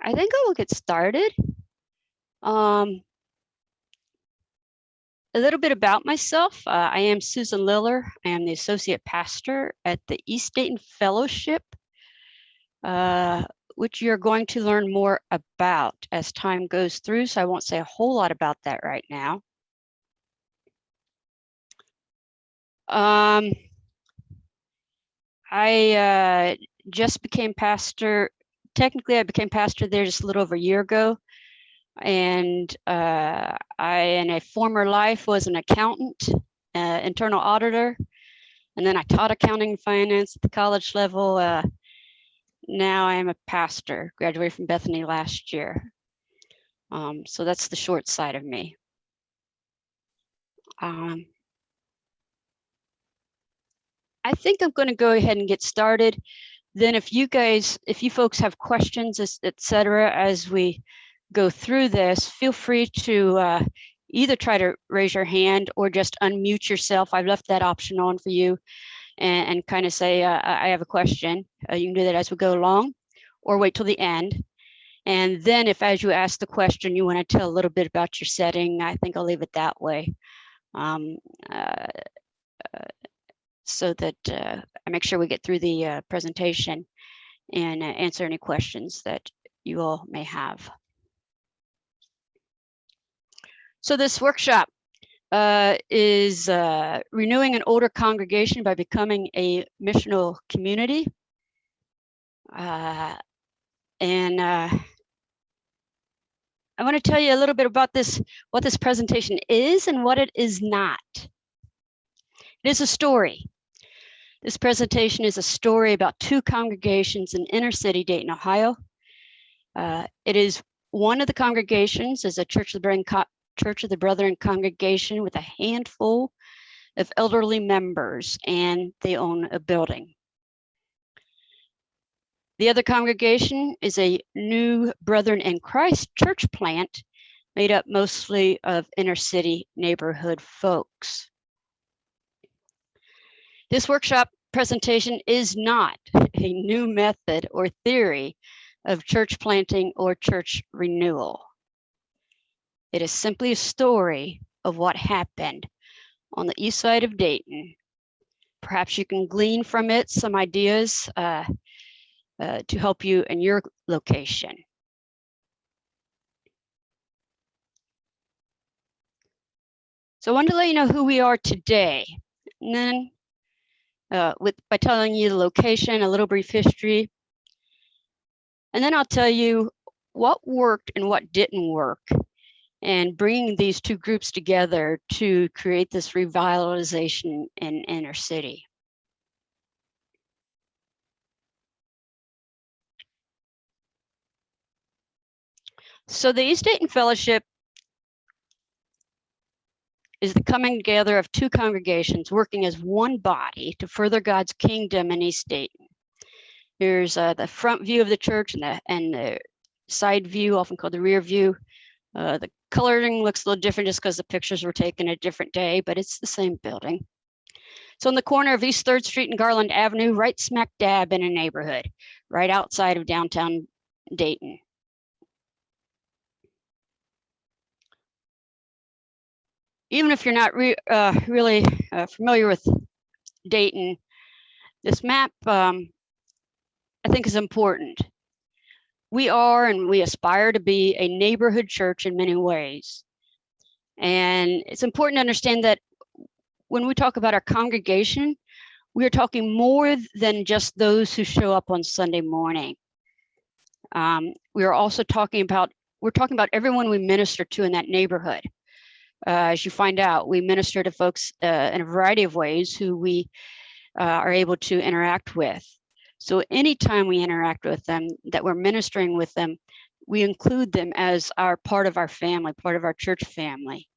I think I will get started. A little bit about myself. I am Susan Liller. I am the associate pastor at the East Dayton Fellowship, which you're going to learn more about as time goes through. So I won't say a whole lot about that right now. I just became pastor. Technically, I became pastor there just a little over a year ago. And I, in a former life, was an accountant, internal auditor, and then I taught accounting and finance at the college level. Now I am a pastor, graduated from Bethany last year. So that's the short side of me. I think I'm going to go ahead and get started. Then if you folks have questions, etc., as we go through this, feel free to either try to raise your hand or just unmute yourself. I've left that option on for you, and kind of say, I have a question. You can do that as we go along, or wait till the end. And then if as you ask the question, you want to tell a little bit about your setting, I think I'll leave it that way. So that I make sure we get through the presentation and answer any questions that you all may have. So this workshop is renewing an older congregation by becoming a missional community. I want to tell you a little bit about this, what this presentation is and what it is not. It is a story. This presentation is a story about two congregations in inner city Dayton, Ohio. It is one of the congregations is a Church of the Brethren congregation with a handful of elderly members, and they own a building. The other congregation is a new Brethren in Christ church plant made up mostly of inner city neighborhood folks. This workshop presentation is not a new method or theory of church planting or church renewal. It is simply a story of what happened on the east side of Dayton. Perhaps you can glean from it some ideas to help you in your location. So I wanted to let you know who we are today, and then by telling you the location, a little brief history, and then I'll tell you what worked and what didn't work, and bringing these two groups together to create this revitalization in inner city. So the East Dayton Fellowship is the coming together of two congregations working as one body to further God's kingdom in East Dayton. Here's the front view of the church and the side view, often called the rear view. The coloring looks a little different just because the pictures were taken a different day, but it's the same building. So in the corner of East 3rd Street and Garland Avenue, right smack dab in a neighborhood, right outside of downtown Dayton. Even if you're not really familiar with Dayton, this map I think is important. We are and we aspire to be a neighborhood church in many ways. And it's important to understand that when we talk about our congregation, we are talking more than just those who show up on Sunday morning. We are also talking about everyone we minister to in that neighborhood. As you find out, we minister to folks in a variety of ways who we are able to interact with. So anytime we interact with them, that we're ministering with them, we include them as part of our family, part of our church family.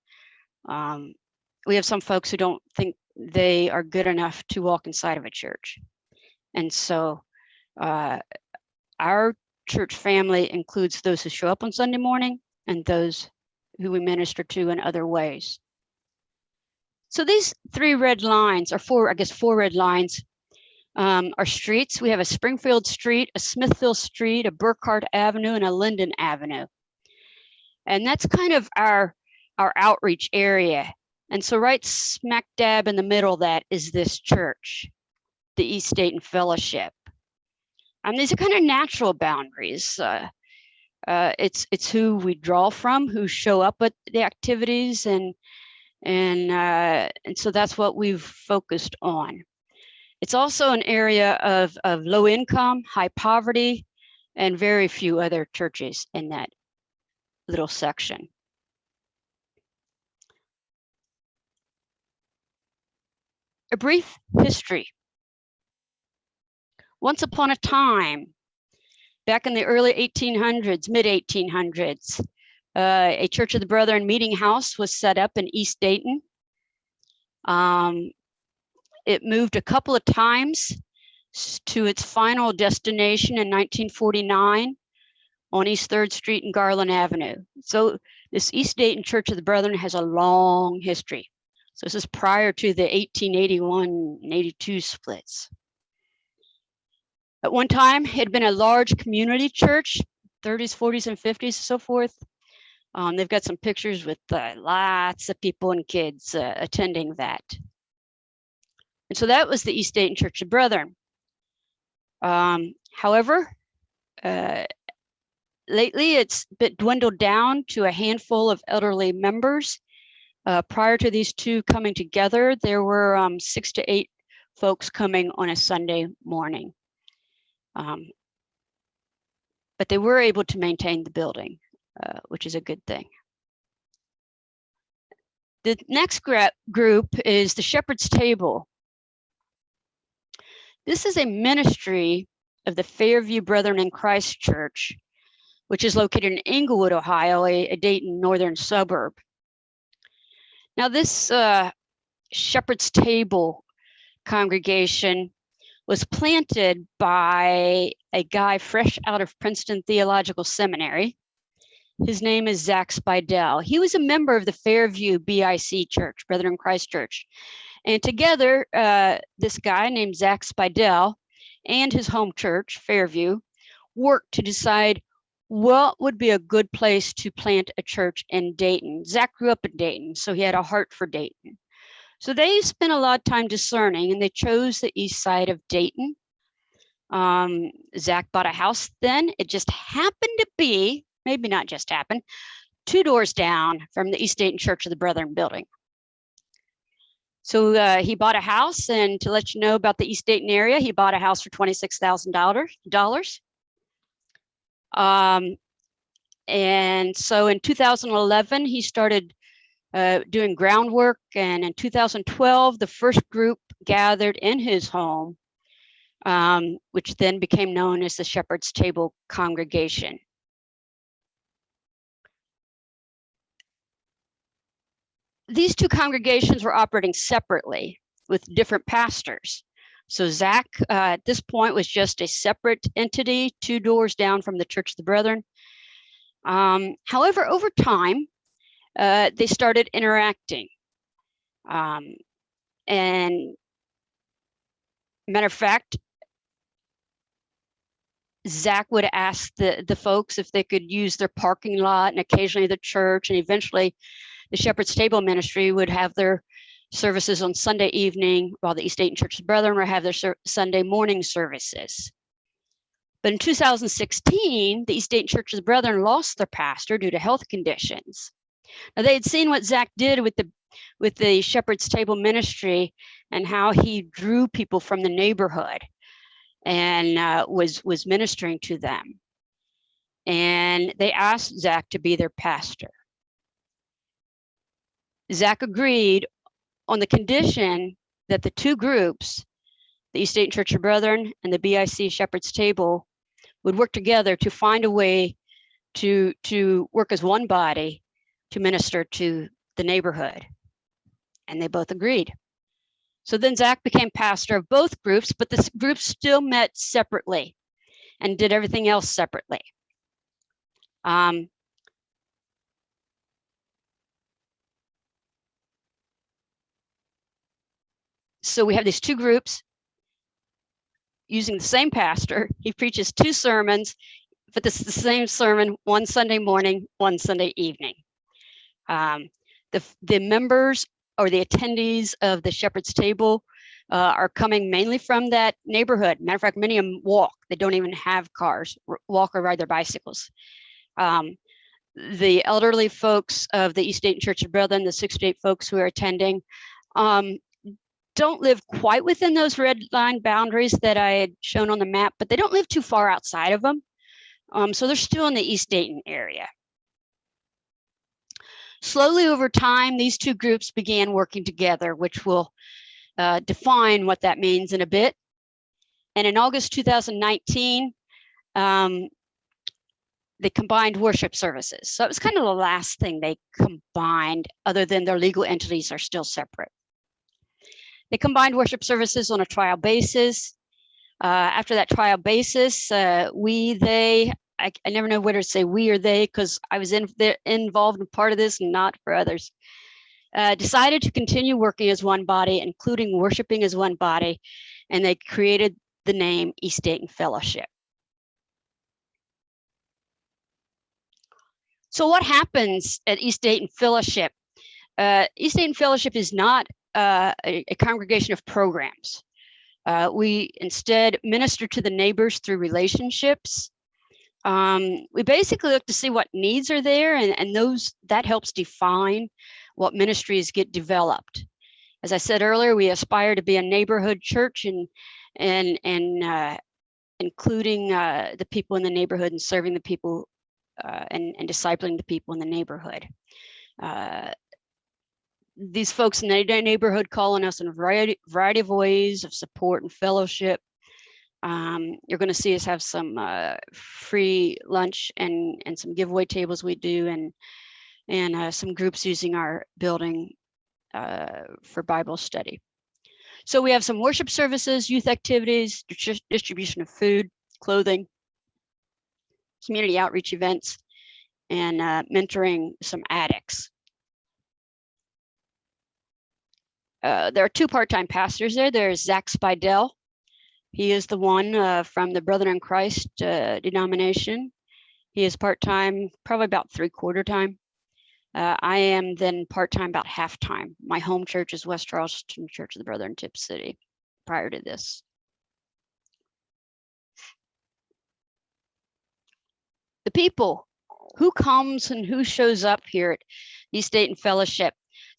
We have some folks who don't think they are good enough to walk inside of a church. And so our church family includes those who show up on Sunday morning and those who we minister to in other ways. So these three red lines, or four red lines, Our streets, we have a Springfield Street, a Smithville Street, a Burkhardt Avenue, and a Linden Avenue. And that's kind of our outreach area. And so right smack dab in the middle of that is this church, the East Dayton Fellowship. And these are kind of natural boundaries. It's who we draw from, who show up at the activities, and so that's what we've focused on. It's also an area of low income, high poverty, and very few other churches in that little section. A brief history. Once upon a time, back in the early 1800s, mid 1800s, a Church of the Brethren meeting house was set up in East Dayton. It moved a couple of times to its final destination in 1949 on East 3rd Street and Garland Avenue. So this East Dayton Church of the Brethren has a long history. So this is prior to the 1881 and 82 splits. At one time, it had been a large community church, 30s, 40s, and 50s, so forth. They've got some pictures with lots of people and kids attending that. And so that was the East Dayton Church of Brethren. However, lately it's been dwindled down to a handful of elderly members. Prior to these two coming together, there were 6 to 8 folks coming on a Sunday morning. But they were able to maintain the building, which is a good thing. The next group is the Shepherd's Table. This is a ministry of the Fairview Brethren in Christ Church, which is located in Englewood, Ohio, a Dayton northern suburb. Now this Shepherd's Table congregation was planted by a guy fresh out of Princeton Theological Seminary. His name is Zach Spidell. He was a member of the Fairview BIC Church, Brethren in Christ Church. And together, this guy named Zach Spidell and his home church, Fairview, worked to decide what would be a good place to plant a church in Dayton. Zach grew up in Dayton, so he had a heart for Dayton. So they spent a lot of time discerning, and they chose the east side of Dayton. Zach bought a house then. It just happened to be, maybe not just happened, 2 doors down from the East Dayton Church of the Brethren building. So he bought a house, and to let you know about the East Dayton area, he bought a house for $26,000. And so in 2011, he started doing groundwork, and in 2012, the first group gathered in his home, which then became known as the Shepherd's Table Congregation. These two congregations were operating separately with different pastors. So Zach, at this point, was just a separate entity, 2 doors down from the Church of the Brethren. However, over time, they started interacting. And matter of fact, Zach would ask the folks if they could use their parking lot, and occasionally the church, and eventually the Shepherd's Table ministry would have their services on Sunday evening, while the East Dayton Church of the Brethren would have their Sunday morning services. But in 2016, the East Dayton Church of the Brethren lost their pastor due to health conditions. Now, they had seen what Zach did with the Shepherd's Table ministry and how he drew people from the neighborhood and was ministering to them. And they asked Zach to be their pastor. Zach agreed on the condition that the two groups, the East Dayton Church of Brethren and the BIC Shepherd's Table, would work together to find a way to work as one body to minister to the neighborhood. And they both agreed. So then Zach became pastor of both groups, but the groups still met separately and did everything else separately. So we have these two groups. using the same pastor. He preaches 2 sermons, but this is the same sermon, one Sunday morning, one Sunday evening. The members or the attendees of the Shepherd's Table are coming mainly from that neighborhood. Matter of fact, many of them walk. They don't even have cars, walk or ride their bicycles. The elderly folks of the East Dayton Church of Brethren, the 68 folks who are attending, don't live quite within those red line boundaries that I had shown on the map, but they don't live too far outside of them. So they're still in the East Dayton area. Slowly over time, these 2 groups began working together, which will define what that means in a bit. And in August 2019, they combined worship services. So it was kind of the last thing they combined, other than their legal entities are still separate. They combined worship services on a trial basis. After that trial basis, I never know whether to say we or they, because I was involved in part of this and not for others, decided to continue working as one body, including worshiping as one body, and they created the name East Dayton Fellowship. So what happens at East Dayton Fellowship? East Dayton Fellowship is not a congregation of programs. We instead minister to the neighbors through relationships. We basically look to see what needs are there, and that helps define what ministries get developed. As I said earlier, we aspire to be a neighborhood church and including the people in the neighborhood and serving the people and discipling the people in the neighborhood. These folks in the neighborhood call on us in a variety of ways of support and fellowship. You're going to see us have some free lunch and some giveaway tables we do, and some groups using our building for Bible study. So we have some worship services, youth activities, distribution of food, clothing, community outreach events, and mentoring some addicts. There are 2 part-time pastors there. There's Zach Spidell. He is the one from the Brethren in Christ denomination. He is part-time, probably about 3/4 time. I am then part-time, about half-time. My home church is West Charleston Church of the Brethren in Tip City prior to this. The people, who comes and who shows up here at East Dayton Fellowship.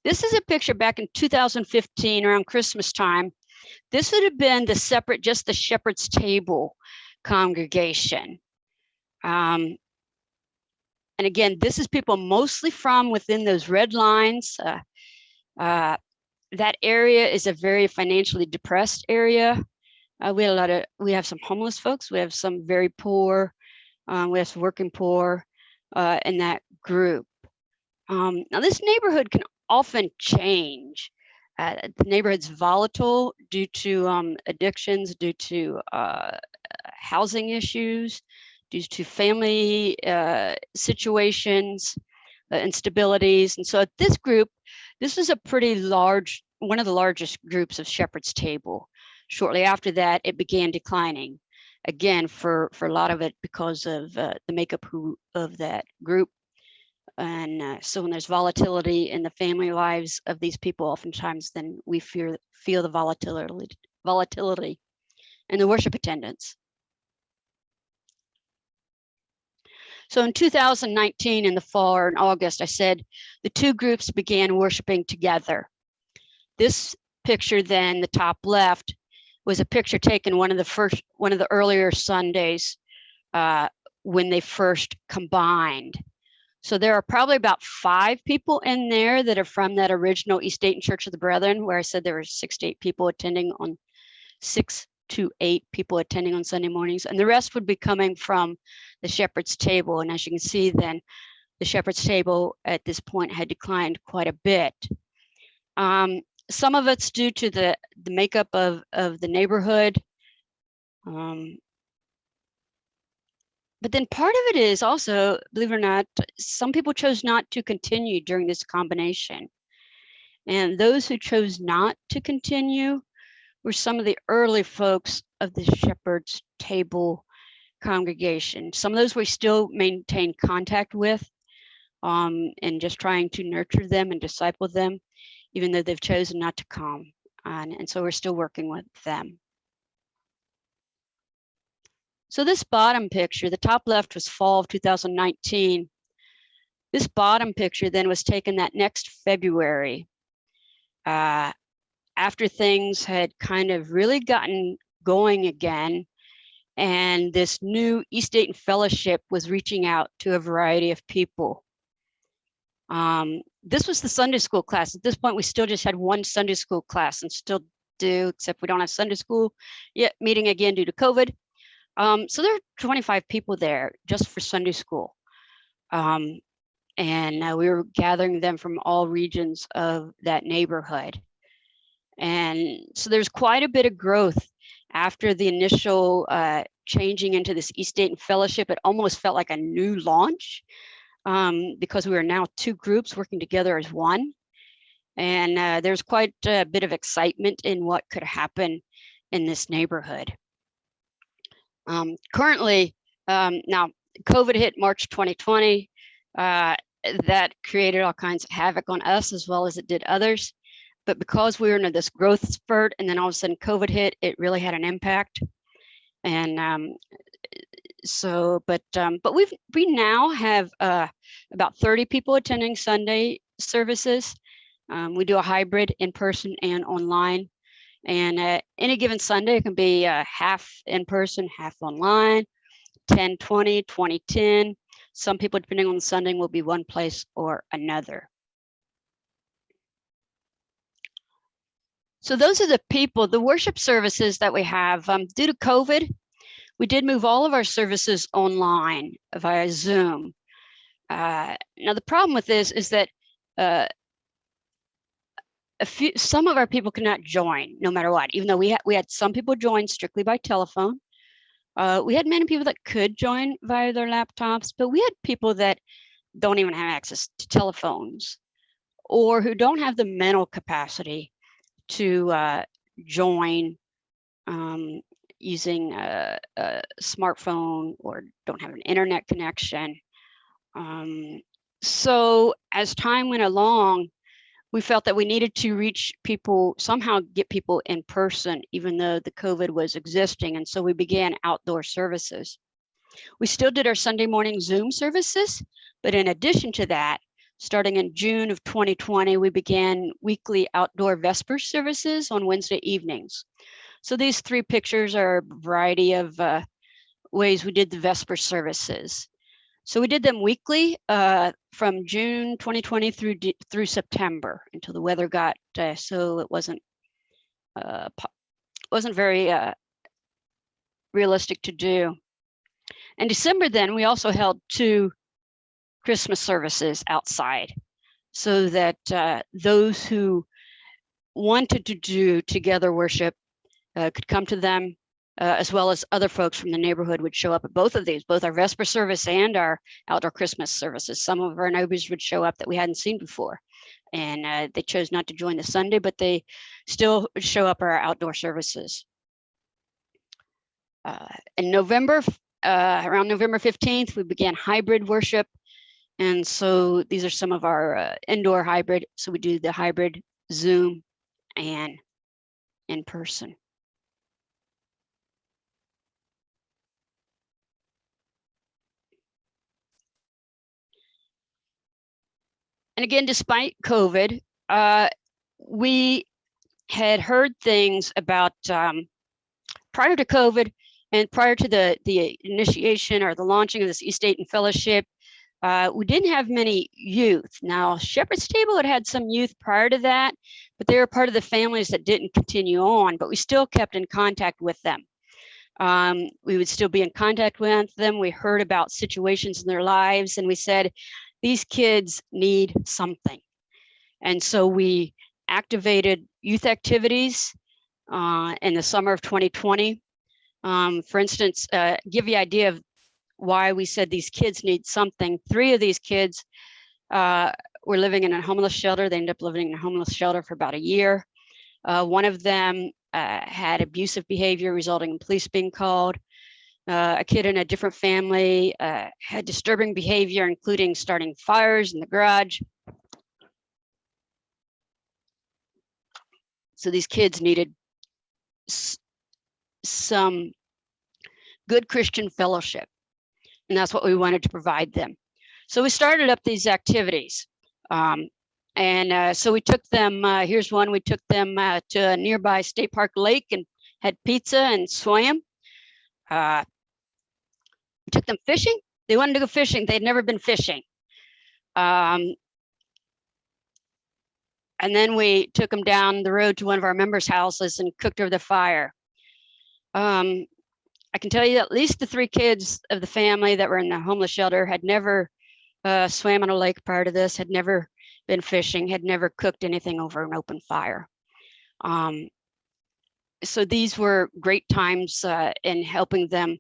This is a picture back in 2015 around Christmas time. This would have been just the Shepherd's Table congregation. And again, this is people mostly from within those red lines. That area is a very financially depressed area. We have some homeless folks. We have some very poor. We have some working poor in that group. Now this neighborhood can often change. The neighborhood's volatile due to addictions, due to housing issues, due to family situations, instabilities. And so at this group, this is a pretty large, one of the largest groups of Shepherd's Table. Shortly after that, it began declining. Again, for a lot of it because of the makeup of that group. And so when there's volatility in the family lives of these people, oftentimes then we feel the volatility in the worship attendance. So in 2019, in the fall or in August, I said the 2 groups began worshiping together. This picture then, the top left, was a picture taken one of the earlier Sundays when they first combined. So there are probably about 5 people in there that are from that original East Dayton Church of the Brethren, where I said there were 6 to 8 people attending on 6 to 8 people attending on Sunday mornings, and the rest would be coming from the Shepherd's Table. And as you can see, then the Shepherd's Table at this point had declined quite a bit. Some of it's due to the makeup of the neighborhood. But then part of it is also, believe it or not, some people chose not to continue during this combination. And those who chose not to continue were some of the early folks of the Shepherd's Table congregation. Some of those we still maintain contact with, and just trying to nurture them and disciple them, even though they've chosen not to come. And so we're still working with them. So this bottom picture, the top left was fall of 2019. This bottom picture then was taken that next February, after things had kind of really gotten going again, and this new East Dayton Fellowship was reaching out to a variety of people. This was the Sunday school class. At this point, we still just had one Sunday school class and still do, except we don't have Sunday school yet meeting again due to COVID. So there are 25 people there just for Sunday school. And we were gathering them from all regions of that neighborhood. And so there's quite a bit of growth after the initial changing into this East Dayton Fellowship. It almost felt like a new launch, because we are now two groups working together as one. And there's quite a bit of excitement in what could happen in this neighborhood. Currently, now COVID hit March 2020. That created all kinds of havoc on us as well as it did others. But because we were in this growth spurt and then all of a sudden COVID hit, it really had an impact. And but we now have about 30 people attending Sunday services. We do a hybrid in person and online. And any given Sunday, it can be half in person, half online, 10, 20, 20, 10. Some people, depending on the Sunday, will be one place or another. So those are the people, the worship services that we have. Due to COVID, we did move all of our services online via Zoom. Now, the problem with this is that some of our people could not join no matter what, even though we had some people join strictly by telephone. We had many people that could join via their laptops, but we had people that don't even have access to telephones or who don't have the mental capacity to join using a smartphone or don't have an internet connection. So as time went along, we felt that we needed to reach people, somehow get people in person, even though the COVID was existing. And so we began outdoor services. We still did our Sunday morning Zoom services, but in addition to that, starting in June of 2020, we began weekly outdoor Vespers services on Wednesday evenings. So these three pictures are a variety of ways we did the Vesper services. So we did them weekly from June 2020 through September until the weather got so it wasn't very realistic to do. In December, then we also held 2 Christmas services outside, so that those who wanted to do together worship could come to them. As well as other folks from the neighborhood would show up at both of these, both our Vesper service and our outdoor Christmas services. Some of our neighbors would show up that we hadn't seen before, and they chose not to join the Sunday, but they still show up at our outdoor services. In November, around November 15th, we began hybrid worship. And so these are some of our indoor hybrid. So we do the hybrid Zoom and in person. And again, despite COVID, we had heard things about prior to COVID and prior to the initiation or the launching of this East Dayton Fellowship, we didn't have many youth. Now, Shepherd's Table had some youth prior to that, but they were part of the families that didn't continue on, but we still kept in contact with them. We would still be in contact with them. We heard about situations in their lives, and we said, these kids need something. And so we activated youth activities in the summer of 2020. For instance, give you an idea of why we said these kids need something. 3 of these kids were living in a homeless shelter. They ended up living in a homeless shelter for about a year. One of them had abusive behavior resulting in police being called. A kid in a different family had disturbing behavior, including starting fires in the garage. So these kids needed some good Christian fellowship, and that's what we wanted to provide them. So we started up these activities. So we took them, here's one, we took them to a nearby State Park Lake and had pizza and swam. We took them fishing. They wanted to go fishing. They'd never been fishing. And then we took them down the road to one of our members' houses and cooked over the fire. I can tell you that at least the 3 kids of the family that were in the homeless shelter had never swam on a lake prior to this, had never been fishing, had never cooked anything over an open fire. So these were great times in helping them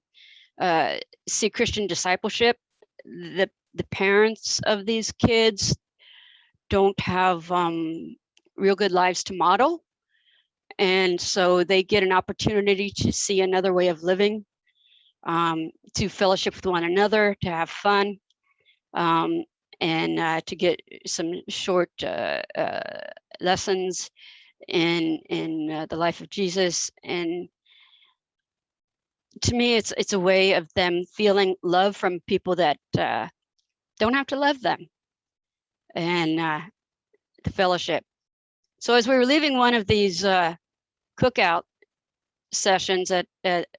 see Christian discipleship. The parents of these kids don't have real good lives to model. And so they get an opportunity to see another way of living, to fellowship with one another, to have fun, and to get some short lessons in the life of Jesus. And to me, it's a way of them feeling love from people that don't have to love them, and the fellowship. So as we were leaving one of these cookout sessions at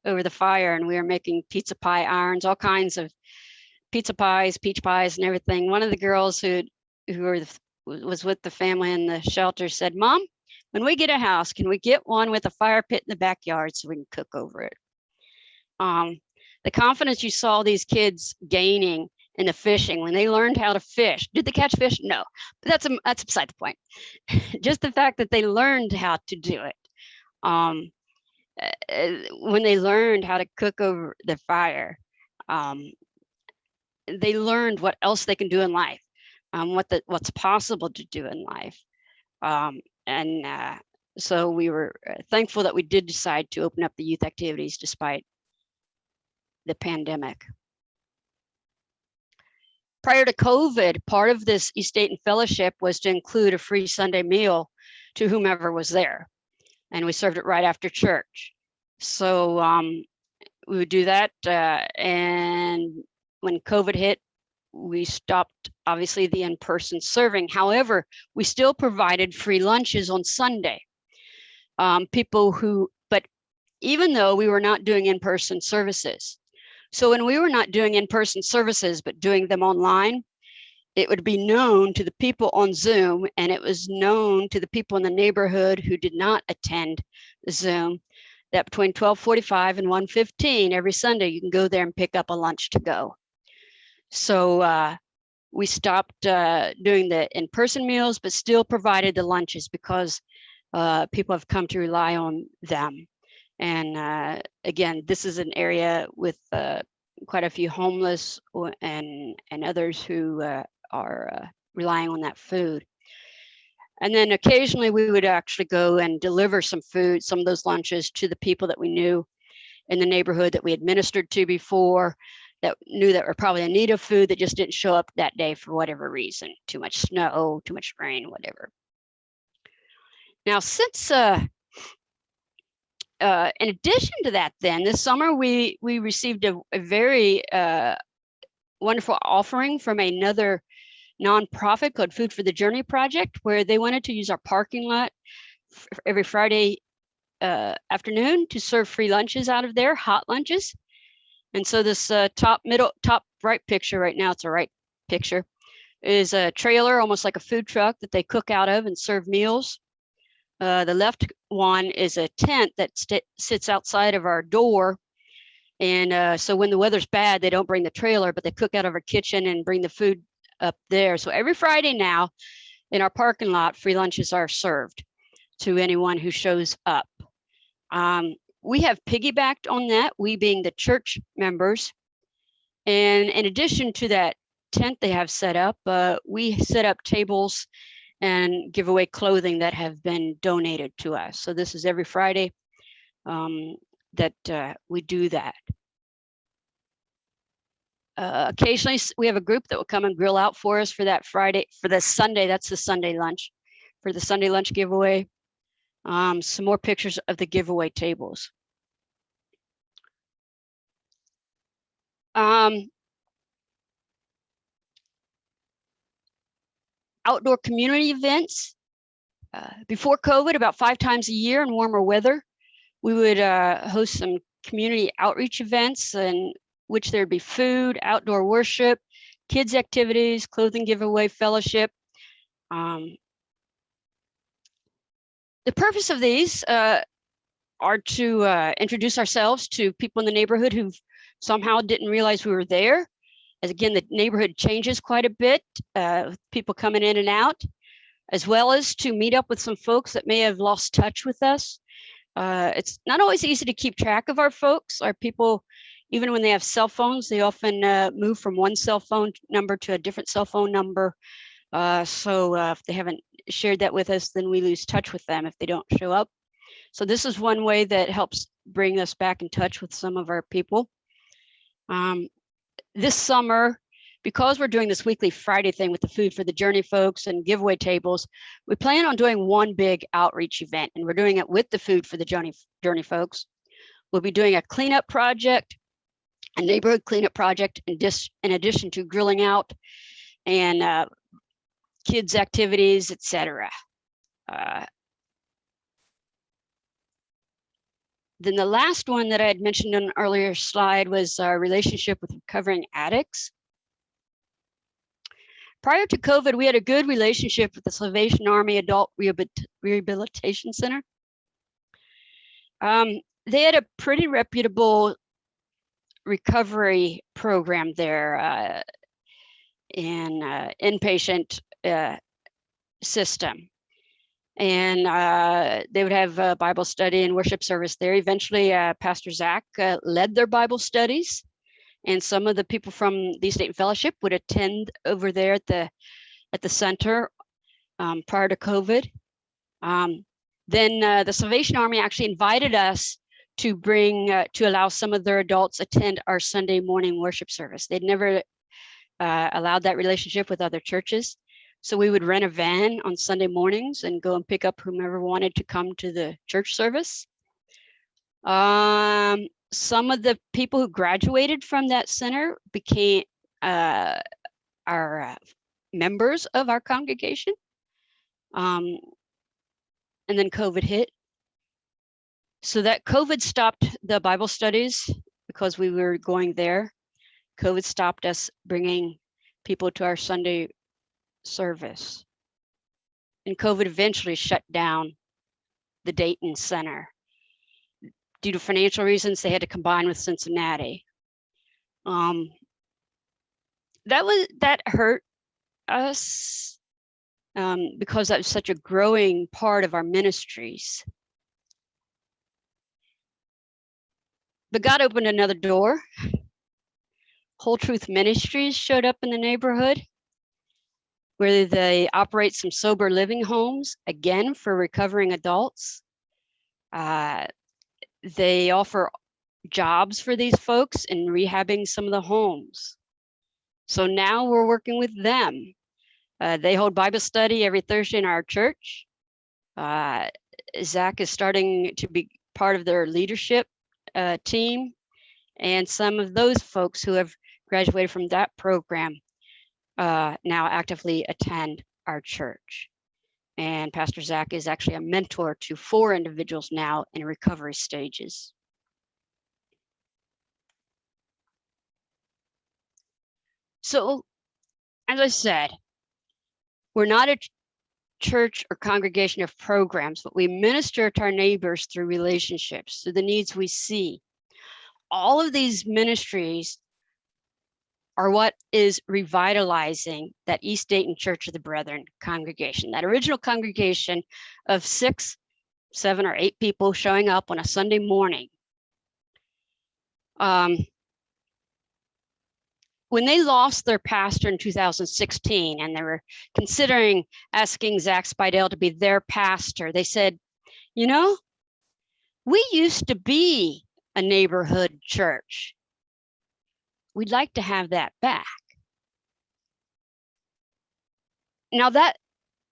over the fire, and we were making pizza pie irons, all kinds of pizza pies, peach pies, and everything. One of the girls who was with the family in the shelter said, "Mom, when we get a house, can we get one with a fire pit in the backyard so we can cook over it?" The confidence you saw these kids gaining in the fishing when they learned how to fish. Did they catch fish? No, but that's beside the point. Just the fact that they learned how to do it. When they learned how to cook over the fire, they learned what else they can do in life, what's possible to do in life. So we were thankful that we did decide to open up the youth activities despite the pandemic. Prior to COVID, part of this East Dayton Fellowship was to include a free Sunday meal to whomever was there. And we served it right after church. So we would do that. And when COVID hit, we stopped, obviously, the in-person serving. However, we still provided free lunches on Sunday. But even though we were not doing in-person services, so when we were not doing in-person services, but doing them online, it would be known to the people on Zoom, and it was known to the people in the neighborhood who did not attend Zoom, that between 12:45 and 1:15 every Sunday, you can go there and pick up a lunch to go. So we stopped doing the in-person meals, but still provided the lunches because people have come to rely on them. And again, this is an area with quite a few homeless and others who are relying on that food. And then occasionally we would actually go and deliver some food, some of those lunches, to the people that we knew in the neighborhood that we had ministered to before, that knew that were probably in need of food that just didn't show up that day for whatever reason, too much snow, too much rain, whatever. Now, since in addition to that, then this summer we received a very wonderful offering from another nonprofit called Food for the Journey Project, where they wanted to use our parking lot every Friday afternoon to serve free lunches out of there, hot lunches. And so this top right picture right now, it's a right picture, is a trailer, almost like a food truck, that they cook out of and serve meals. The left one is a tent that sits outside of our door. And so when the weather's bad, they don't bring the trailer, but they cook out of our kitchen and bring the food up there. So every Friday now in our parking lot, free lunches are served to anyone who shows up. We have piggybacked on that, we being the church members. And in addition to that tent they have set up, we set up tables and give away clothing that have been donated to us. So this is every Friday that we do that. Occasionally we have a group that will come and grill out for us for that Friday, for the Sunday, that's the Sunday lunch, for the Sunday lunch giveaway. Some more pictures of the giveaway tables. Outdoor community events. Before COVID, about 5 times a year in warmer weather, we would host some community outreach events in which there'd be food, outdoor worship, kids activities, clothing giveaway, fellowship. The purpose of these are to introduce ourselves to people in the neighborhood who somehow didn't realize we were there. As again, the neighborhood changes quite a bit, people coming in and out, as well as to meet up with some folks that may have lost touch with us. It's not always easy to keep track of our folks. Our people, even when they have cell phones, they often move from one cell phone number to a different cell phone number. So if they haven't shared that with us, then we lose touch with them if they don't show up. So this is one way that helps bring us back in touch with some of our people. This summer, because we're doing this weekly Friday thing with the food for the Journey folks and giveaway tables, we plan on doing one big outreach event, and we're doing it with the food for the Journey folks. We'll be doing a cleanup project, a neighborhood cleanup project, in addition to grilling out and kids activities, etc. Then the last one that I had mentioned on an earlier slide was our relationship with recovering addicts. Prior to COVID, we had a good relationship with the Salvation Army Adult Rehabilitation Center. They had a pretty reputable recovery program there in inpatient system. And they would have a Bible study and worship service there. Eventually, Pastor Zach led their Bible studies. And some of the people from the East Dayton Fellowship would attend over there at the center prior to COVID. Then the Salvation Army actually invited us to to allow some of their adults attend our Sunday morning worship service. They'd never allowed that relationship with other churches. So we would rent a van on Sunday mornings and go and pick up whomever wanted to come to the church service. Some of the people who graduated from that center became our members of our congregation. And then COVID hit. So that COVID stopped the Bible studies because we were going there. COVID stopped us bringing people to our Sunday service. And COVID eventually shut down the Dayton Center. Due to financial reasons, they had to combine with Cincinnati. That hurt us because that was such a growing part of our ministries. But God opened another door. Whole Truth Ministries showed up in the neighborhood, where they operate some sober living homes, again, for recovering adults. They offer jobs for these folks in rehabbing some of the homes. So now we're working with them. They hold Bible study every Thursday in our church. Zach is starting to be part of their leadership team. And some of those folks who have graduated from that program now actively attend our church. And Pastor Zach is actually a mentor to 4 individuals now in recovery stages. So, as I said, we're not a church or congregation of programs, but we minister to our neighbors through relationships, through the needs we see. All of these ministries are what is revitalizing that East Dayton Church of the Brethren congregation, that original congregation of 6, 7, or 8 people showing up on a Sunday morning. when they lost their pastor in 2016 and they were considering asking Zach Spidell to be their pastor, they said, you know, we used to be a neighborhood church. We'd like to have that back. Now that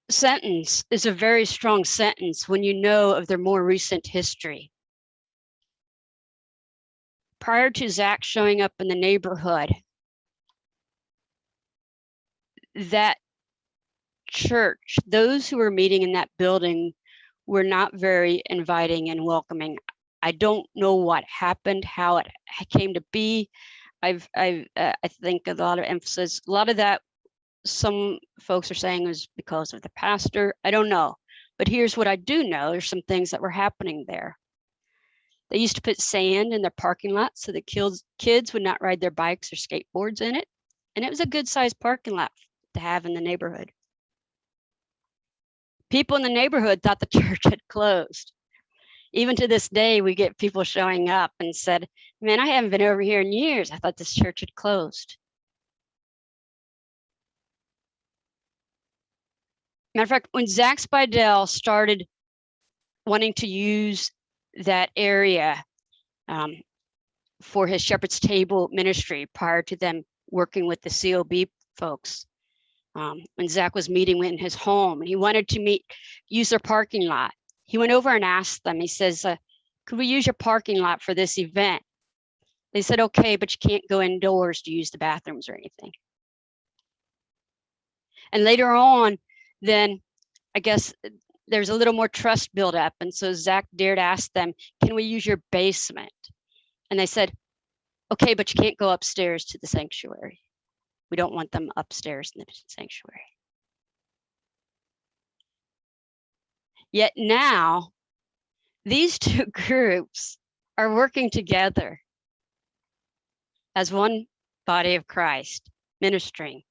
sentence is a very strong sentence when you know of their more recent history. Prior to Zach showing up in the neighborhood, that church, those who were meeting in that building were not very inviting and welcoming. I don't know what happened, how it came to be. I think a lot of emphasis, a lot of that, some folks are saying was because of the pastor. I don't know. But here's what I do know. There's some things that were happening there. They used to put sand in their parking lot so the kids would not ride their bikes or skateboards in it. And it was a good sized parking lot to have in the neighborhood. People in the neighborhood thought the church had closed. Even to this day, we get people showing up and said, man, I haven't been over here in years. I thought this church had closed. Matter of fact, when Zach Spidell started wanting to use that area for his Shepherd's Table ministry prior to them working with the COB folks, when Zach was meeting in his home and he wanted to use their parking lot, he went over and asked them, he says, could we use your parking lot for this event? They said, okay, but you can't go indoors to use the bathrooms or anything. And later on, then I guess there's a little more trust built up. And so Zach dared ask them, can we use your basement? And they said, okay, but you can't go upstairs to the sanctuary. We don't want them upstairs in the sanctuary. Yet now, these two groups are working together as one body of Christ, ministering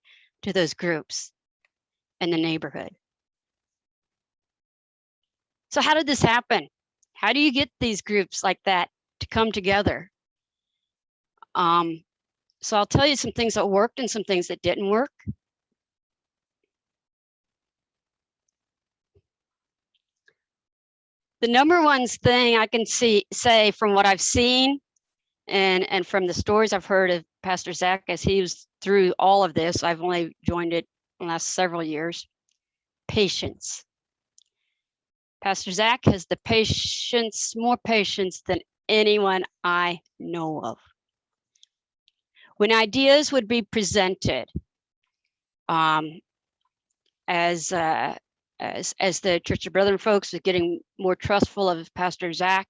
to those groups in the neighborhood. So how did this happen? How do you get these groups like that to come together? So I'll tell you some things that worked and some things that didn't work. The number one thing I can say from what I've seen and from the stories I've heard of Pastor Zach as he was through all of this, I've only joined it in the last several years, patience. Pastor Zach has the patience, more patience than anyone I know of. When ideas would be presented, as the Church of Brethren folks was getting more trustful of Pastor Zach,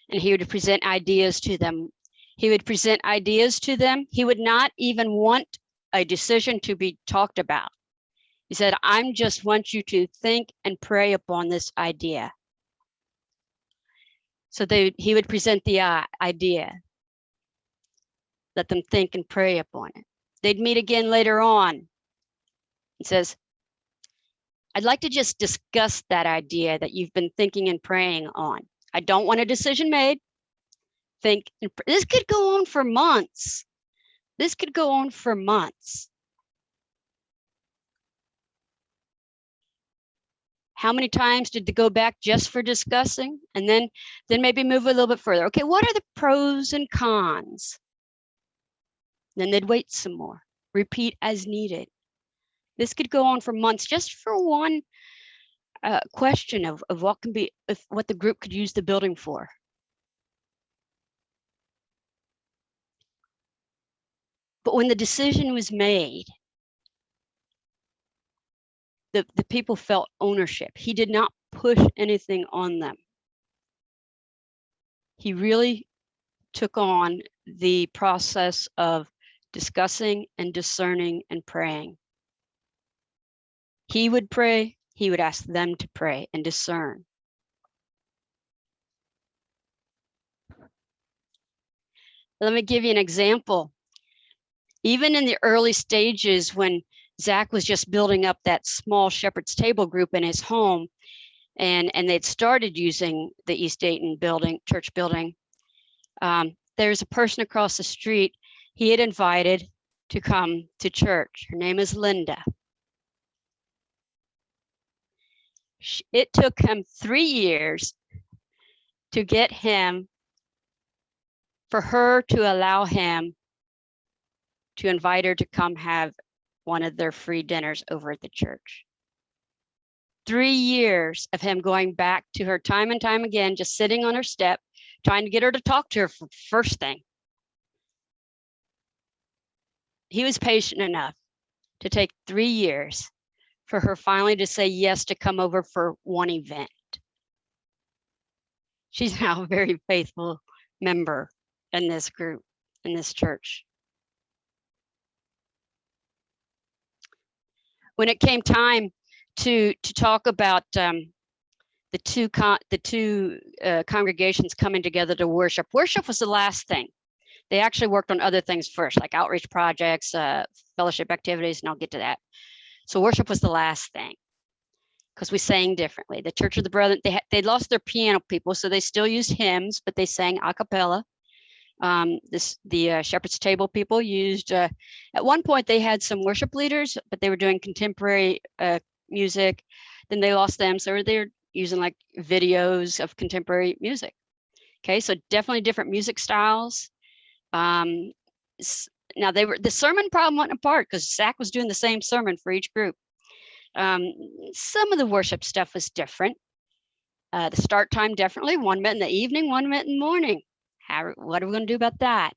and he would present ideas to them. He would present ideas to them. He would not even want a decision to be talked about. He said, I just want you to think and pray upon this idea. So he would present the idea, let them think and pray upon it. They'd meet again later on. He says, I'd like to just discuss that idea that you've been thinking and praying on. I don't want a decision made. This could go on for months. This could go on for months. How many times did they go back just for discussing? And then maybe move a little bit further. Okay, what are the pros and cons? Then they'd wait some more, repeat as needed. This could go on for months just for one question of what the group could use the building for. But when the decision was made, the people felt ownership. He did not push anything on them. He really took on the process of discussing and discerning and praying. He would pray, he would ask them to pray and discern. Let me give you an example. Even in the early stages when Zach was just building up that small Shepherd's Table group in his home, and they'd started using the East Dayton church building, there's a person across the street he had invited to come to church. Her name is Linda. It took him 3 years to get him, for her to allow him to invite her to come have one of their free dinners over at the church. 3 years of him going back to her time and time again, just sitting on her step, trying to get her to talk to her for first thing. He was patient enough to take 3 years for her finally to say yes to come over for one event. She's now a very faithful member in this group, in this church. When it came time to talk about the two congregations coming together to worship, worship was the last thing. They actually worked on other things first, like outreach projects, fellowship activities, and I'll get to that. So worship was the last thing, because we sang differently. The Church of the Brethren, they lost their piano people, so they still used hymns, but they sang a cappella. The Shepherd's Table people used, at one point they had some worship leaders, but they were doing contemporary music. Then they lost them, so they're using like videos of contemporary music. Okay, so definitely different music styles. Now the sermon problem went apart because Zach was doing the same sermon for each group. Some of the worship stuff was different. The start time definitely, one met in the evening, one met in the morning. What are we going to do about that?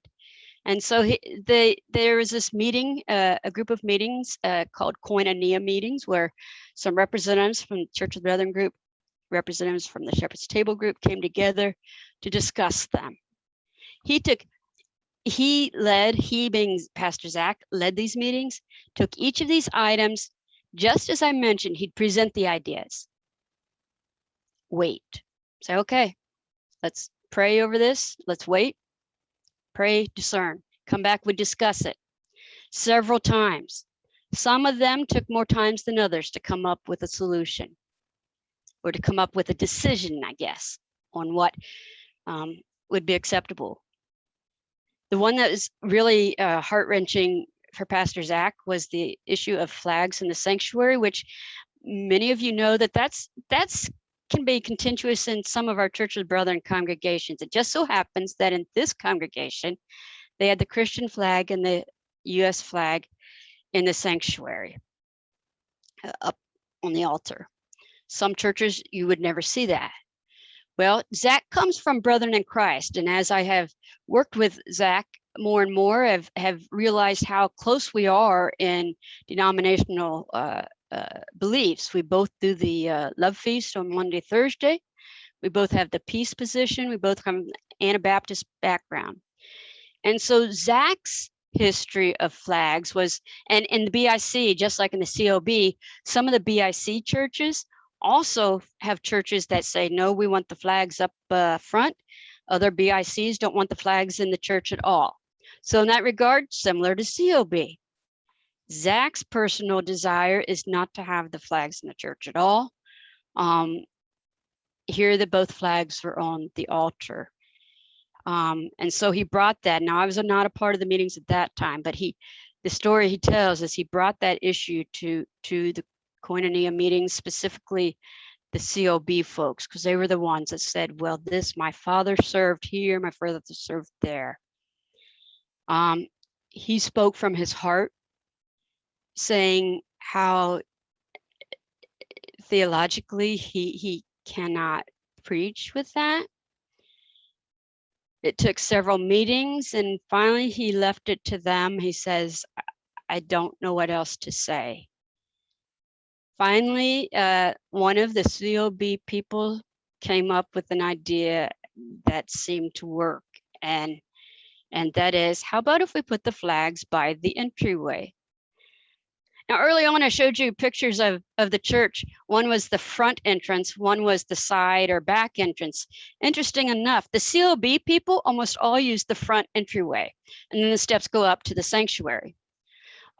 And so there was this meeting, a group of meetings called Koinonia meetings, where some representatives from the Church of the Brethren group, representatives from the Shepherd's Table group came together to discuss them. He being Pastor Zach, led these meetings, took each of these items, just as I mentioned, he'd present the ideas. Wait, say, okay, let's pray over this. Let's wait, pray, discern, come back, we discuss it several times. Some of them took more times than others to come up with a solution, or to come up with a decision, I guess, on what would be acceptable. The one that was really heart-wrenching for Pastor Zach was the issue of flags in the sanctuary, which many of you know that's can be contentious in some of our Church of the Brethren congregations. It just so happens that in this congregation, they had the Christian flag and the U.S. flag in the sanctuary up on the altar. Some churches, you would never see that. Well, Zach comes from Brethren in Christ, and as I have worked with Zach more and more, have realized how close we are in denominational beliefs. We both do the love feast on Monday, Thursday. We both have the peace position. We both come from Anabaptist background. And so Zach's history of flags was, and in the BIC, just like in the COB, some of the BIC churches also have churches that say, no, we want the flags up front. Other BICs don't want the flags in the church at all. So in that regard, similar to COB. Zach's personal desire is not to have the flags in the church at all. Here that both flags were on the altar. And so he brought that. Now I was not a part of the meetings at that time, but the story he tells is he brought that issue to the Koinonia meetings, specifically the COB folks, because they were the ones that said, well, my father served here, my father served there. He spoke from his heart, saying how theologically he cannot preach with that. It took several meetings, and finally he left it to them. He says, I don't know what else to say. Finally, one of the COB people came up with an idea that seemed to work, and that is, how about if we put the flags by the entryway? Now, early on, I showed you pictures of the church. One was the front entrance, one was the side or back entrance. Interesting enough, the COB people almost all use the front entryway, and then the steps go up to the sanctuary.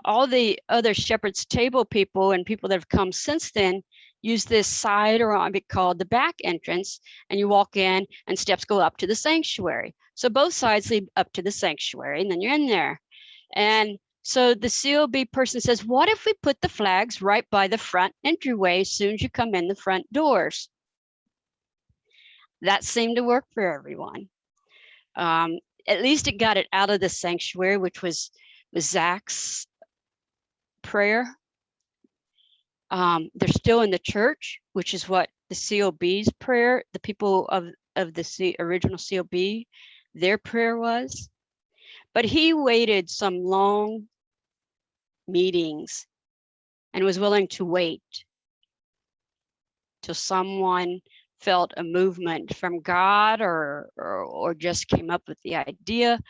All the other Shepherd's Table people and people that have come since then use this side, or what we call the back entrance, and you walk in and steps go up to the sanctuary. So both sides lead up to the sanctuary, and then you're in there. And So the COB person says, what if we put the flags right by the front entryway as soon as you come in the front doors? That seemed to work for everyone. At least it got it out of the sanctuary, which was Zach's prayer. They're still in the church, which is what the COB's prayer, the people of the original COB, their prayer was. But he waited some long meetings and was willing to wait till someone felt a movement from God or just came up with the idea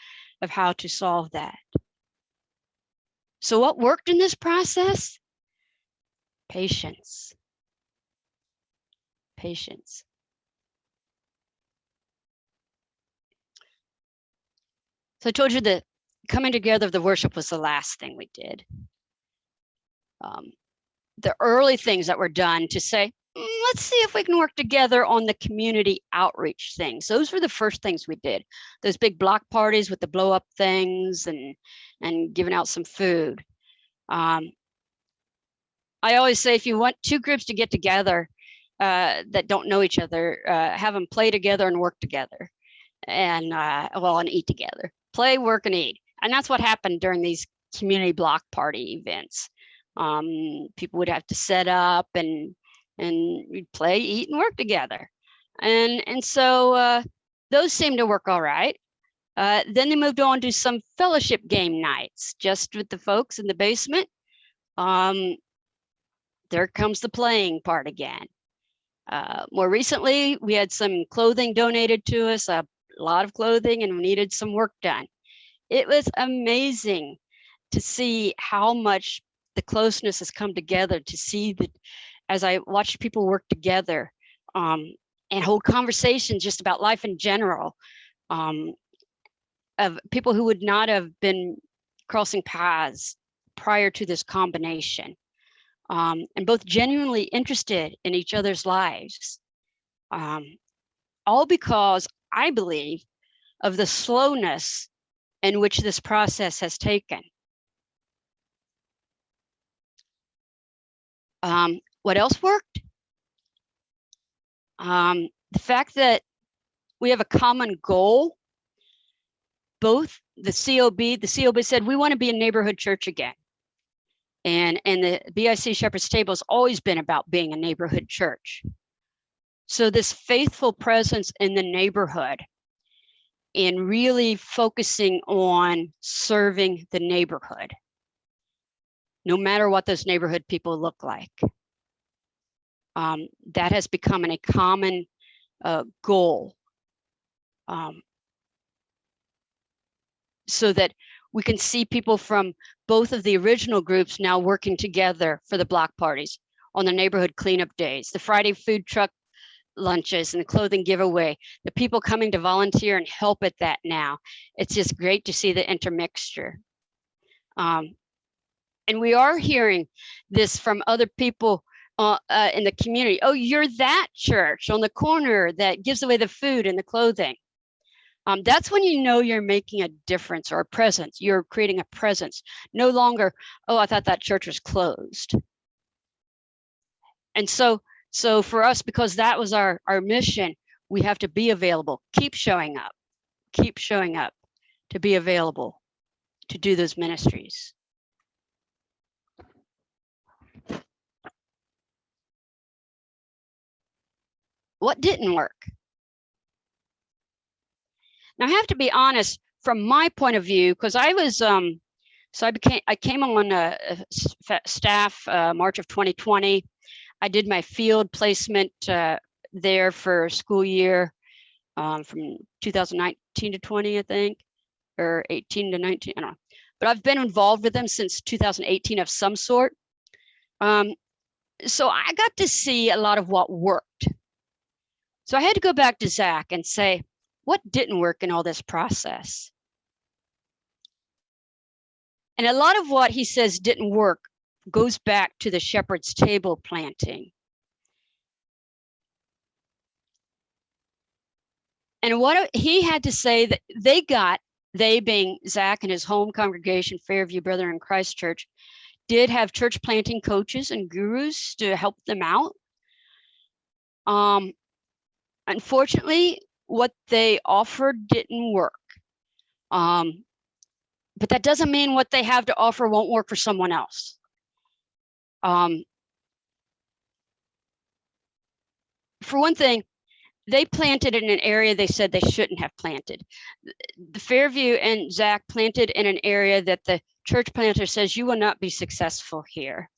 of how to solve that. So what worked in this process? Patience. Patience. So I told you that coming together of the worship was the last thing we did. The early things that were done to say, let's see if we can work together on the community outreach things. Those were the first things we did. Those big block parties with the blow up things and giving out some food. I always say, if you want two groups to get together that don't know each other, have them play together and work together and eat together. Play, work, and eat. And that's what happened during these community block party events. People would have to set up and we'd play, eat, and work together. And so those seemed to work all right. Then they moved on to some fellowship game nights, just with the folks in the basement. There comes the playing part again. More recently, we had some clothing donated to us, a lot of clothing, and we needed some work done. It was amazing to see how much the closeness has come together, to see that as I watched people work together and hold conversations just about life in general, of people who would not have been crossing paths prior to this combination, and both genuinely interested in each other's lives, all because I believe of the slowness in which this process has taken. What else worked? The fact that we have a common goal. Both the COB said, we want to be a neighborhood church again. And the BIC Shepherd's Table has always been about being a neighborhood church. So this faithful presence in the neighborhood and really focusing on serving the neighborhood, no matter what those neighborhood people look like. That has become a common goal, so that we can see people from both of the original groups now working together for the block parties, on the neighborhood cleanup days, the Friday food truck lunches and the clothing giveaway, the people coming to volunteer and help at that now. It's just great to see the intermixture. And we are hearing this from other people in the community. Oh, you're that church on the corner that gives away the food and the clothing. That's when you know you're making a difference or a presence. You're creating a presence. No longer, oh, I thought that church was closed. And so for us, because that was our mission, we have to be available. Keep showing up to be available to do those ministries. What didn't work? Now I have to be honest, from my point of view, because I was I came on staff March of 2020. I did my field placement there for school year from 2019 to 20, I think, or 18 to 19, I don't know. But I've been involved with them since 2018 of some sort. So I got to see a lot of what worked. So I had to go back to Zach and say, what didn't work in all this process? And a lot of what he says didn't work goes back to the Shepherd's Table planting. And what he had to say, that they got they being Zach and his home congregation, Fairview Brethren in Christ Church, did have church planting coaches and gurus to help them out. Unfortunately, what they offered didn't work. But that doesn't mean what they have to offer won't work for someone else. For one thing, they planted in an area they said they shouldn't have planted. The Fairview and Zach planted in an area that the church planter says you will not be successful here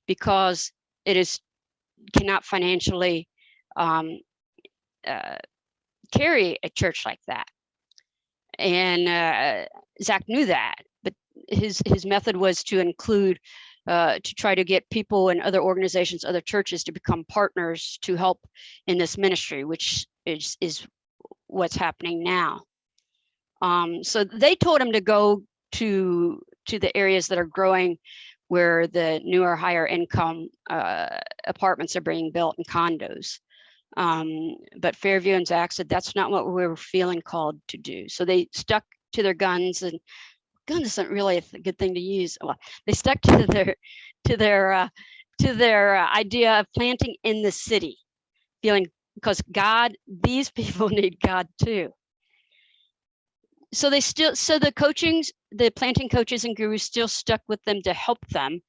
because it cannot financially carry a church like that. And Zach knew that, but his method was to include, to try to get people in other organizations, other churches to become partners to help in this ministry, which is what's happening now. So they told him to go to the areas that are growing, where the newer, higher income apartments are being built and condos. But Fairview and Zach said that's not what we were feeling called to do. So they stuck to their guns, and guns isn't really a good thing to use. Well, they stuck to their idea of planting in the city, feeling because these people need God too. So the planting coaches and gurus still stuck with them to help them.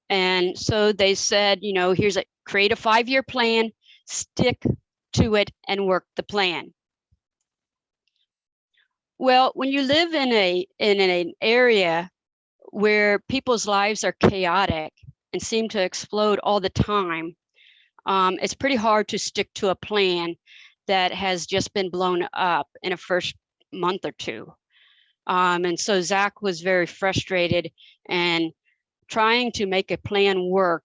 And so they said, create a 5-year plan, stick to it, and work the plan. Well, when you live in an area where people's lives are chaotic and seem to explode all the time, it's pretty hard to stick to a plan that has just been blown up in a first month or two. And so Zach was very frustrated and trying to make a plan work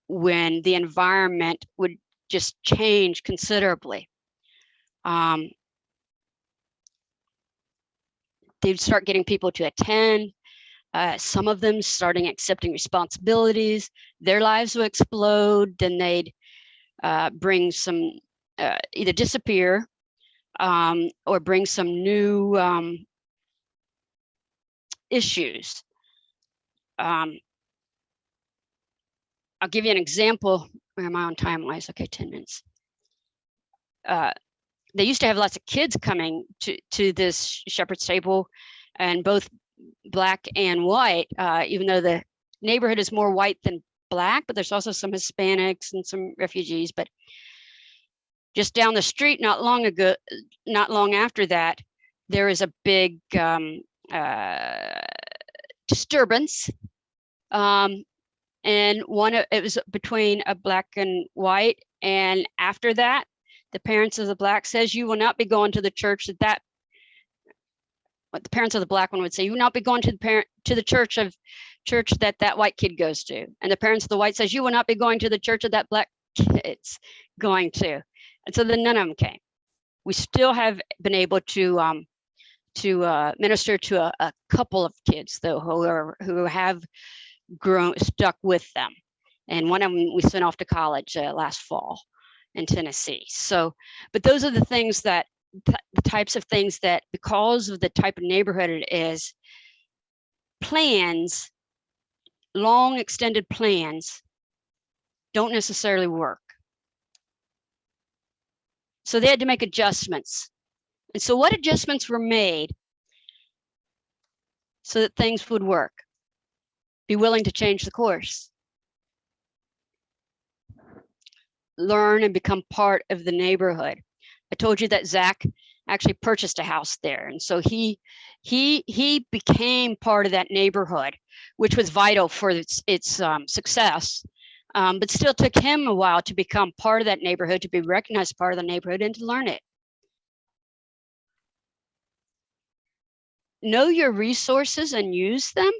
when the environment would just change considerably. They'd start getting people to attend. Some of them starting accepting responsibilities. Their lives would explode. Then they'd bring some, either disappear or bring some new issues. I'll give you an example. Where am I on time-wise? Okay, 10 minutes. They used to have lots of kids coming to this shepherd's table, and both black and white, even though the neighborhood is more white than black, but there's also some Hispanics and some refugees. But just down the street, not long after that, there is a big disturbance. And it was between a black and white. And after that, the parents of the black says, you will not be going to the church what the parents of the black one would say, you will not be going to the church that white kid goes to. And the parents of the white says, you will not be going to the church that black kid's going to. And so then none of them came. We still have been able to minister to a couple of kids though, who have stuck with them. And one of them we sent off to college last fall in Tennessee. So, but those are the things the types of things that, because of the type of neighborhood it is, plans, long extended plans, don't necessarily work. So they had to make adjustments. And so what adjustments were made so that things would work? Be willing to change the course. Learn and become part of the neighborhood. I told you that Zach actually purchased a house there. And so he became part of that neighborhood, which was vital for its success, but still took him a while to become part of that neighborhood, to be recognized part of the neighborhood, and to learn it. Know your resources and use them.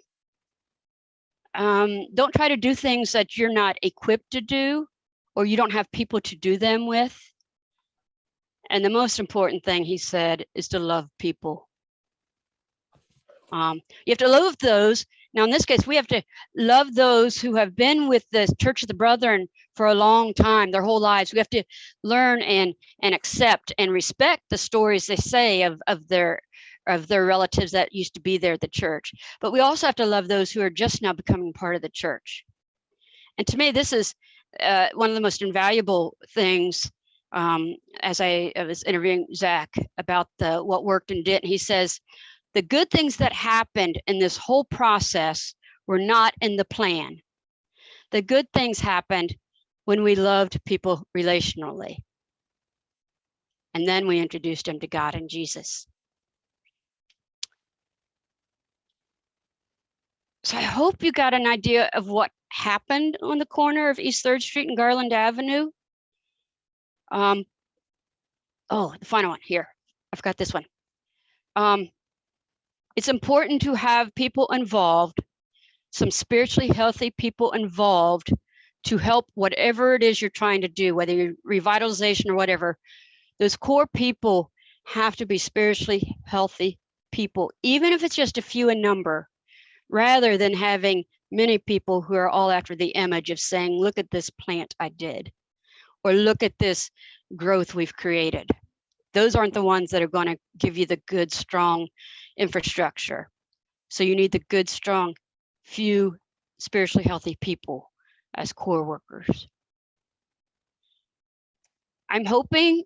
Don't try to do things that you're not equipped to do, or you don't have people to do them with. And the most important thing, he said, is to love people. You have to love those. Now, in this case, we have to love those who have been with the Church of the Brethren for a long time, their whole lives. We have to learn and accept and respect the stories they say of their of their relatives that used to be there at the church. But we also have to love those who are just now becoming part of the church. And to me, this is one of the most invaluable things. As I was interviewing Zach about what worked and didn't, he says, the good things that happened in this whole process were not in the plan. The good things happened when we loved people relationally. And then we introduced them to God and Jesus. So I hope you got an idea of what happened on the corner of East 3rd Street and Garland Avenue. Oh, the final one here. I've got this one. It's important to have people involved, some spiritually healthy people involved to help whatever it is you're trying to do, whether you're revitalization or whatever. Those core people have to be spiritually healthy people, even if it's just a few in number, rather than having many people who are all after the image of saying, look at this plant I did, or look at this growth we've created. Those aren't the ones that are going to give you the good, strong infrastructure. So you need the good, strong, few spiritually healthy people as core workers. I'm hoping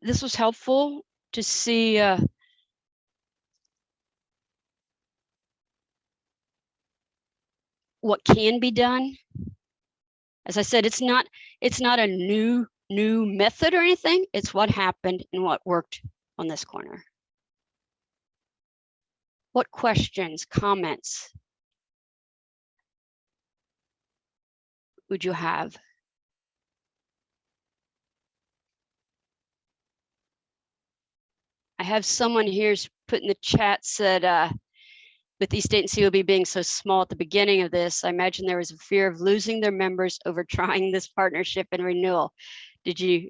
this was helpful to see what can be done. As I said, it's not a new method or anything. It's what happened and what worked on this corner. What questions, comments would you have? I have someone here's put in the chat said, with East Dayton COB being so small at the beginning of this, I imagine there was a fear of losing their members over trying this partnership and renewal. Do you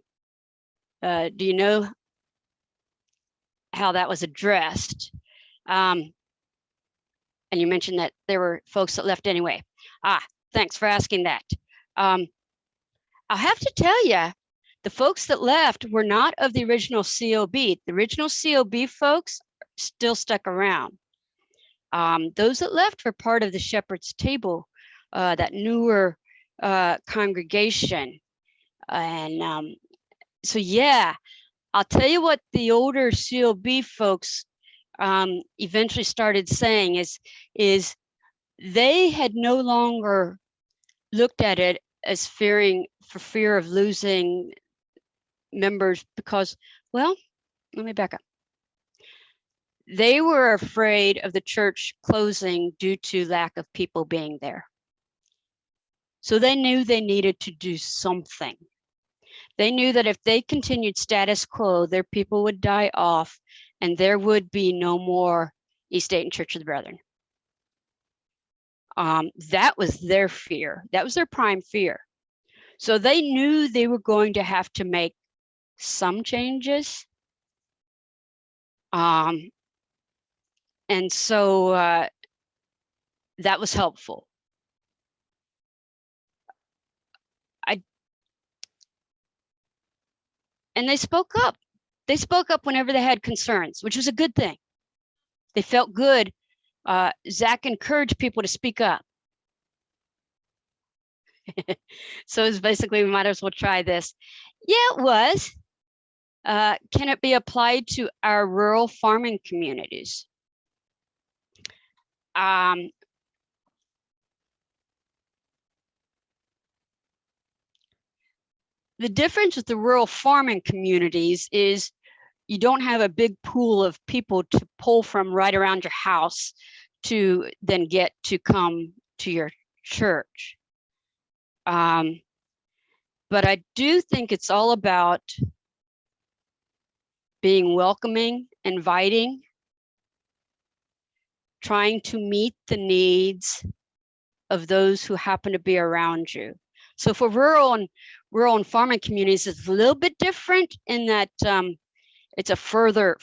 know how that was addressed? And you mentioned that there were folks that left anyway. Thanks for asking that. I'll have to tell you, the folks that left were not of the original COB. The original COB folks still stuck around. Those that left were part of the Shepherd's Table, that newer congregation. And so, yeah, I'll tell you what the older COB folks eventually started saying is they had no longer looked at it as for fear of losing members because, well, let me back up. They were afraid of the church closing due to lack of people being there. So they knew they needed to do something. They knew that if they continued status quo, their people would die off and there would be no more East Dayton Church of the Brethren. That was their fear. That was their prime fear. So they knew they were going to have to make some changes. And so that was helpful. And they spoke up. They spoke up whenever they had concerns, which was a good thing. They felt good. Zach encouraged people to speak up. So it's basically, we might as well try this. Yeah, it was. Can it be applied to our rural farming communities? The difference with the rural farming communities is you don't have a big pool of people to pull from right around your house to then get to come to your church. But I do think it's all about being welcoming, inviting, trying to meet the needs of those who happen to be around you. So for rural and farming communities, it's a little bit different in that it's a further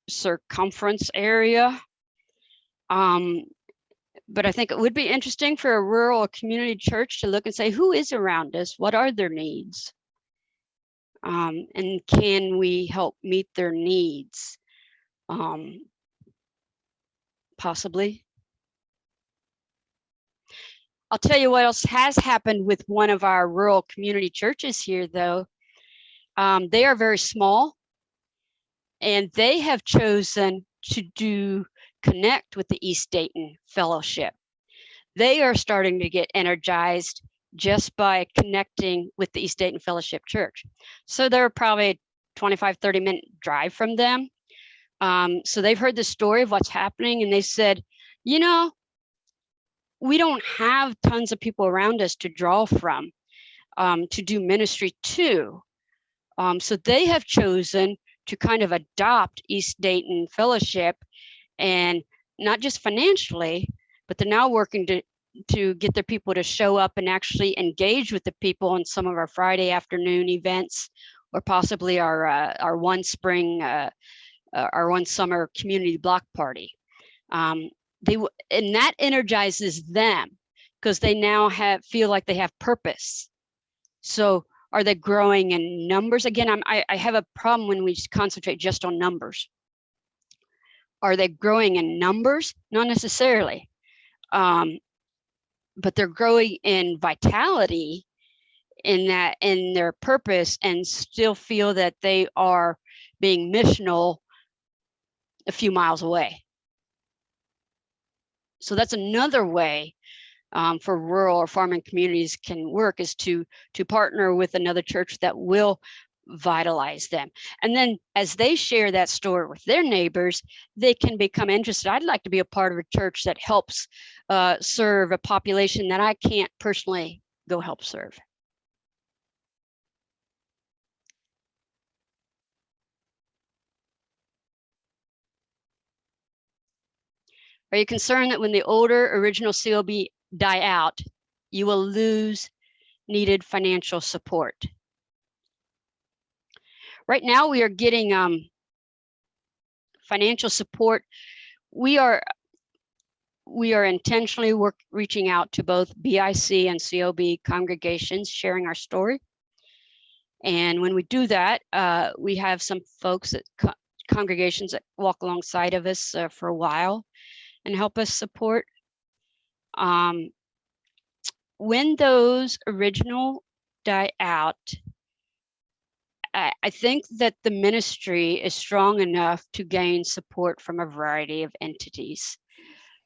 circumference area. But I think it would be interesting for a rural or community church to look and say, who is around us? What are their needs? And can we help meet their needs? Possibly. I'll tell you what else has happened with one of our rural community churches here, though. They are very small, and they have chosen to connect with the East Dayton Fellowship. They are starting to get energized just by connecting with the East Dayton Fellowship Church. So they're probably a 25, 30-minute drive from them. So they've heard the story of what's happening, and they said, you know, we don't have tons of people around us to draw from, to do ministry to. So they have chosen to kind of adopt East Dayton Fellowship, and not just financially, but they're now working to get their people to show up and actually engage with the people in some of our Friday afternoon events, or possibly our one summer community block party. And that energizes them because they now feel like they have purpose. So are they growing in numbers? Again, I have a problem when we concentrate just on numbers. Are they growing in numbers? Not necessarily, but they're growing in vitality, in their purpose, and still feel that they are being missional a few miles away. So that's another way for rural or farming communities can work, is to partner with another church that will vitalize them. And then as they share that story with their neighbors, they can become interested. I'd like to be a part of a church that helps serve a population that I can't personally go help serve. Are you concerned that when the older original COB die out, you will lose needed financial support? Right now, we are getting financial support. We are intentionally reaching out to both BIC and COB congregations, sharing our story. And when we do that, we have some folks at congregations that walk alongside of us for a while and help us support. When those original die out, I think that the ministry is strong enough to gain support from a variety of entities.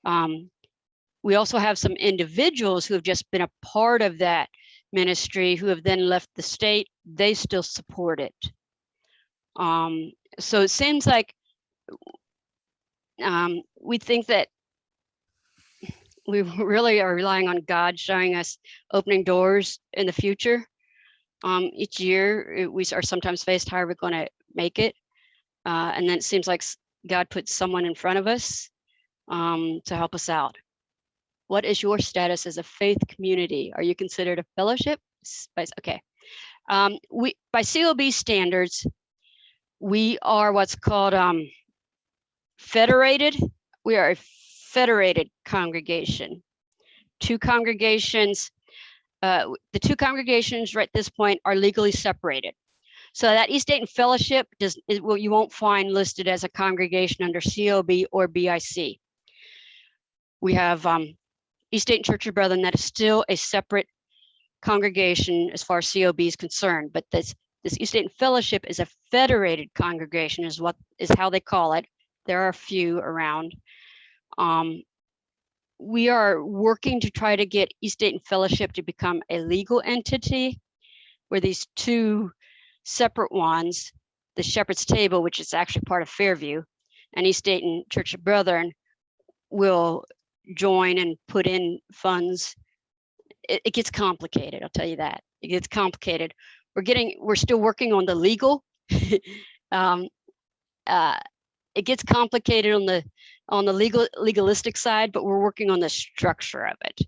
We also have some individuals who have just been a part of that ministry who have then left the state. They still support it. So it seems like we think that we really are relying on God showing us opening doors in the future. Each year we are sometimes faced, how are we going to make it? And then it seems like God puts someone in front of us to help us out. What is your status as a faith community? Are you considered a fellowship? Okay. By COB standards, we are what's called federated. We are a federated congregation. The two congregations right at this point are legally separated. So that East Dayton Fellowship you won't find listed as a congregation under COB or BIC. We have East Dayton Church of Brethren, that is still a separate congregation as far as COB is concerned, but this East Dayton Fellowship is a federated congregation, is how they call it. There are a few around. We are working to try to get East Dayton Fellowship to become a legal entity, where these two separate ones, the Shepherd's Table, which is actually part of Fairview, and East Dayton Church of Brethren, will join and put in funds. It gets complicated, I'll tell you that. It gets complicated. We're still working on the legal. It gets complicated on the legalistic side, but we're working on the structure of it.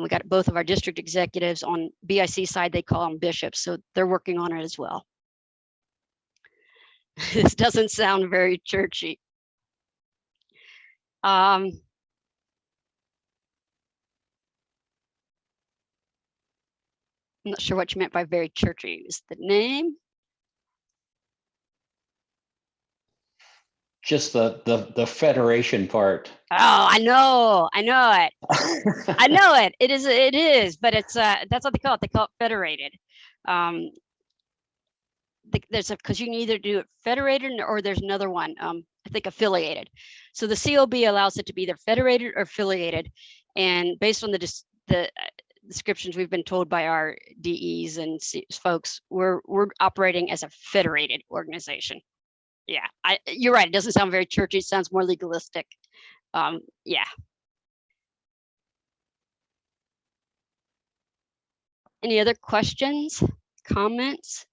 We got both of our district executives on BIC side, they call them bishops, so they're working on it as well. This doesn't sound very churchy. I'm not sure what you meant by very churchy. Is the name? just the federation part. Oh, I know it. I know it. It is, but it's that's what they call it. They call it federated. There's because you can either do it federated or there's another one. I think affiliated. So the COB allows it to be either federated or affiliated, and based on the descriptions we've been told by our DEs and folks, we're operating as a federated organization. Yeah, you're right. It doesn't sound very churchy. It sounds more legalistic. Yeah. Any other questions, comments?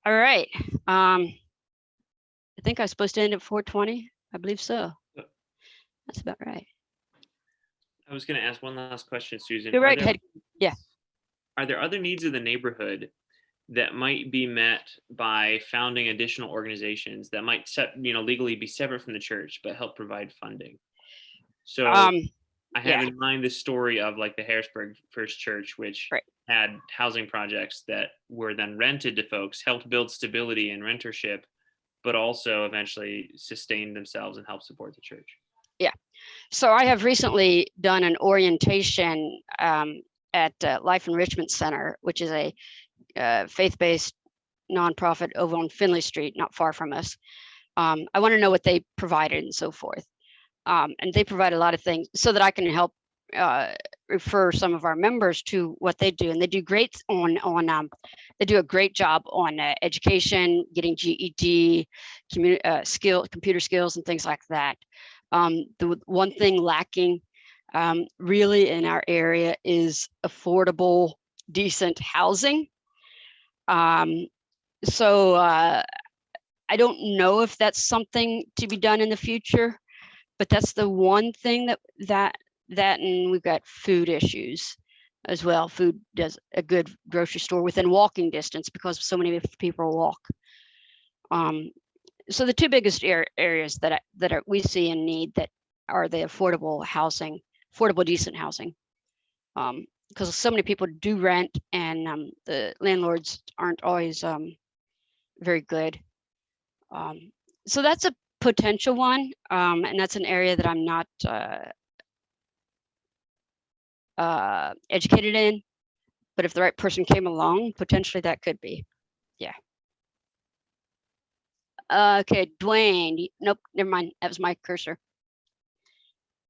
All right. I think I was supposed to end at 4:20. I believe so. That's about right. I was going to ask one last question, Susan. You're right. Yeah. Are there other needs of the neighborhood that might be met by founding additional organizations that might legally be separate from the church, but help provide funding? So I have in mind the story of like the Harrisburg First Church, which had housing projects that were then rented to folks, helped build stability and rentership, but also eventually sustained themselves and helped support the church. Yeah. So I have recently done an orientation at Life Enrichment Center, which is a faith-based nonprofit over on Finley Street, not far from us. I want to know what they provided and so forth. And they provide a lot of things so that I can help refer some of our members to what they do. And they do great they do a great job on education, getting GED, computer skills and things like that. The one thing lacking really in our area is affordable, decent housing. So I don't know if that's something to be done in the future, but that's the one thing that and we've got food issues as well. Food does a good grocery store within walking distance because so many people walk. So the two biggest areas that we see in need that are the affordable housing, affordable decent housing, because so many people do rent and the landlords aren't always very good. So that's a potential one, and that's an area that I'm not educated in, but if the right person came along, potentially that could be. Yeah. Okay, Dwayne. Nope, never mind. That was my cursor.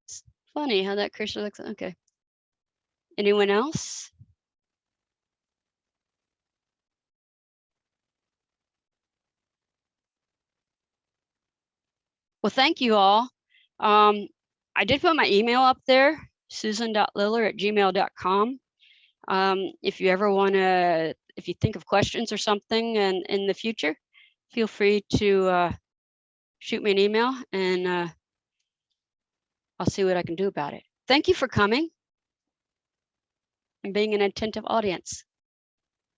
It's funny how that cursor looks. Okay. Anyone else? Well, thank you all. I did put my email up there, susan.liller@gmail.com. If you ever want to, if you think of questions or something in the future, feel free to shoot me an email and I'll see what I can do about it. Thank you for coming and being an attentive audience.